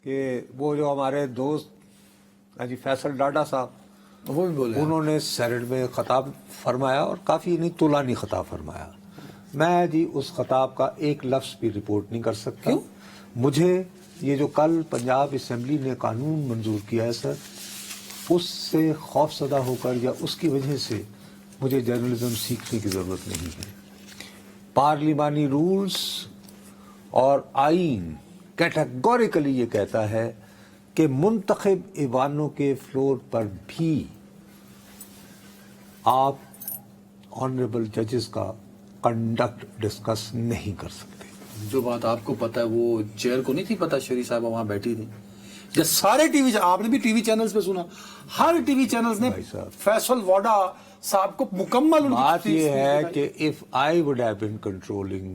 کہ وہ جو ہمارے دوست جی فیصل ڈاڈا صاحب وہ بھی بولے انہوں نے سینٹ میں خطاب فرمایا اور کافی نہیں طولانی خطاب فرمایا. میں جی اس خطاب کا ایک لفظ بھی رپورٹ نہیں کر سکتا. مجھے یہ جو کل پنجاب اسمبلی نے قانون منظور کیا ہے سر، اس سے خوف زدہ ہو کر یا اس کی وجہ سے مجھے جرنلزم سیکھنے کی ضرورت نہیں ہے. پارلیمانی رولز اور آئین کیٹیگوریکلی یہ کہتا ہے کہ منتخب ایوانوں کے فلور پر بھی آپ آنریبل ججز کا کنڈکٹ ڈسکس نہیں کر سکتے. جو بات آپ کو پتا ہے وہ چیئر کو نہیں تھی پتا، شری صاحبہ وہاں بیٹھی تھی. جب سارے ٹی وی، آپ نے بھی ٹی وی چینلز پہ سنا، ہر ٹی وی چینلز نے فیصل واڈا صاحب کو مکمل بات یہ ہے کہ if I would have been controlling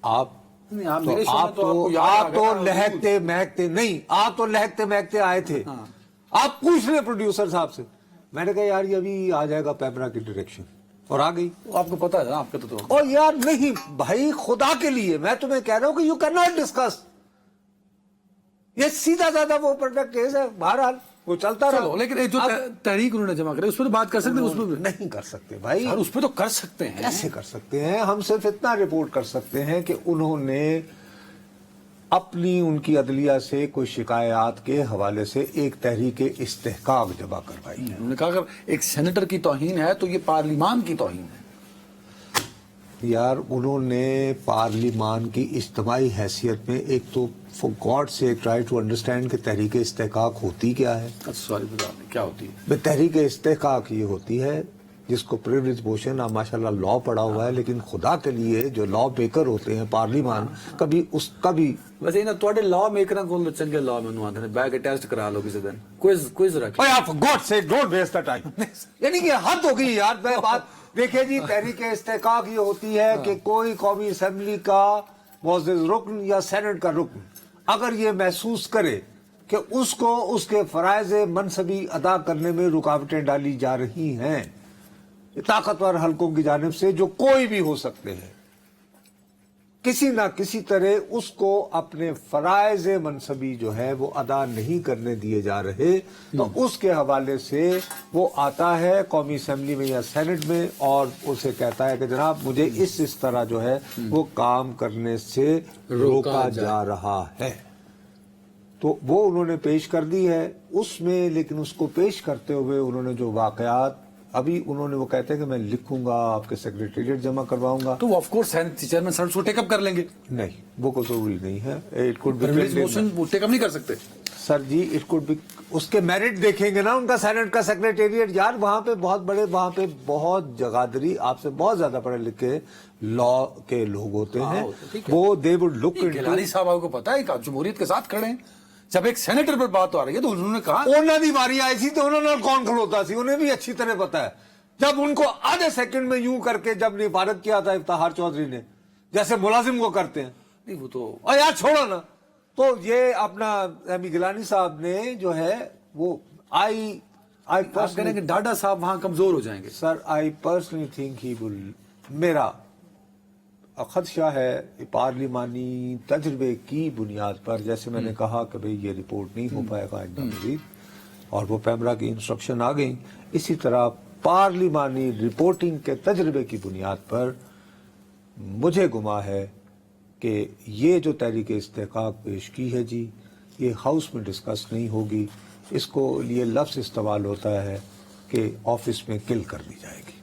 آپ تو لہکتے مہکتے نہیں، آپ تو لہکتے مہکتے آئے تھے. آپ پوچھ رہے پروڈیوسر صاحب سے، میں نے کہا یار یہ ابھی آ جائے گا پیپرا کی ڈائریکشن، اور آ گئی. آپ کو پتا ہے نا، آپ کا تو اور یار نہیں بھائی، خدا کے لیے میں تمہیں کہہ رہا ہوں کہ یو کین ناٹ ڈسکس. یہ سیدھا سادہ وہ پروڈکٹ کیس ہے. بہرحال وہ چلتا رہا. لیکن جو تحریک انہوں نے جمع کری اس پہ تو بات کر سکتے ہیں، اس پہ نہیں کر سکتے بھائی. اس پہ تو کر سکتے ہیں. کیسے کر سکتے ہیں؟ ہم صرف اتنا رپورٹ کر سکتے ہیں کہ انہوں نے اپنی ان کی عدلیہ سے کوئی شکایات کے حوالے سے ایک تحریک استحقاق جمع کروائی ہے. انہوں نے کہا اگر ایک سینیٹر کی توہین ہے تو یہ پارلیمان کی توہین ہے. یار انہوں نے پارلیمان کی اجتماعی حیثیت میں ایک تو فور گاڈ سے ٹرائی ٹو انڈرسٹینڈ کہ تحریک استحقاق ہوتی کیا ہے. سوری بتا دیں کیا ہوتی ہے. تحریک استحقاق یہ ہوتی ہے جس کو پریولیج موشن آپ ماشاءاللہ لا پڑھا ہوا ہے، لیکن خدا کے لیے جو لا میکر ہوتے ہیں پارلیمان کبھی اس کا بھی ویسے نا تواڈے لا میکراں کول چنگے لا مینوں آندے نے بیک ٹیسٹ کرا لو کسی دن کوئز رکھ. اوے فار گاڈ سے ڈونٹ ویسٹ دا ٹائم. یعنی کہ حد ہو گئی یار. میں بات دیکھیں جی، تحریک استحقاق یہ ہوتی ہے کہ کوئی قومی اسمبلی کا معزز رکن یا سینٹ کا رکن اگر یہ محسوس کرے کہ اس کو اس کے فرائض منصبی ادا کرنے میں رکاوٹیں ڈالی جا رہی ہیں طاقتور حلقوں کی جانب سے، جو کوئی بھی ہو سکتے ہیں، کسی نہ کسی طرح اس کو اپنے فرائض منصبی جو ہے وہ ادا نہیں کرنے دیے جا رہے، تو اس کے حوالے سے وہ آتا ہے قومی اسمبلی میں یا سینٹ میں اور اسے کہتا ہے کہ جناب مجھے اس طرح جو ہے وہ کام کرنے سے روکا جا رہا ہے. تو وہ انہوں نے پیش کر دی ہے اس میں. لیکن اس کو پیش کرتے ہوئے انہوں نے جو واقعات ابھی انہوں نے وہ کہتے ہیں کہ میں لکھوں گا، آپ کے سیکریٹریٹ جمع کرواؤں گا، تو آف کورس چیئرمین سینٹ کو ٹیک اپ کر لیں گے. نہیں وہ کوئی ضروری نہیں ہے. اٹ کوڈ پریولیج موشن وہ ٹیک اپ نہیں کر سکتے سر جی. اٹ کوڈ بی اس کے میرٹ دیکھیں گے نا ان کا سینٹ کا سیکریٹریٹ. یار وہاں پہ بہت بڑے، وہاں پہ بہت جگادری آپ سے بہت زیادہ پڑھے لکھے لا کے لوگ ہوتے ہیں. وہ they would look into. Gilani صاحب آپ کو پتا ہے کہ جمہوریت کے ساتھ کھڑے ہیں. جب ایک سینیٹر پر بات آ رہی ہے تو انہوں نے کہا انہوں نے باری آئی تھی تو انہوں نے کون کھلوتا سی، انہیں بھی اچھی طرح پتا ہے. جب ان کو آدھے سیکنڈ میں یوں کر کے جب نفارت کیا تھا افتخار چودھری نے، جیسے ملازم کو کرتے ہیں، نہیں وہ تو یار چھوڑو نا. تو یہ اپنا احمد گیلانی صاحب نے جو ہے وہ آپ کہہ رہے ہیں کہ ڈاڈا صاحب وہاں کمزور ہو جائیں گے. سر آئی پرسنلی تھنک ہی ول، میرا خدشہ ہے پارلیمانی تجربے کی بنیاد پر، جیسے میں نے کہا کہ بھئی یہ رپورٹ نہیں ہو پائے گا آئندہ مزید، اور وہ پیمرا کی انسٹرکشن آ گئی، اسی طرح پارلیمانی رپورٹنگ کے تجربے کی بنیاد پر مجھے گما ہے کہ یہ جو تحریک استحقاق پیش کی ہے جی، یہ ہاؤس میں ڈسکس نہیں ہوگی. اس کو یہ لفظ استعمال ہوتا ہے کہ آفس میں کل کر دی جائے گی.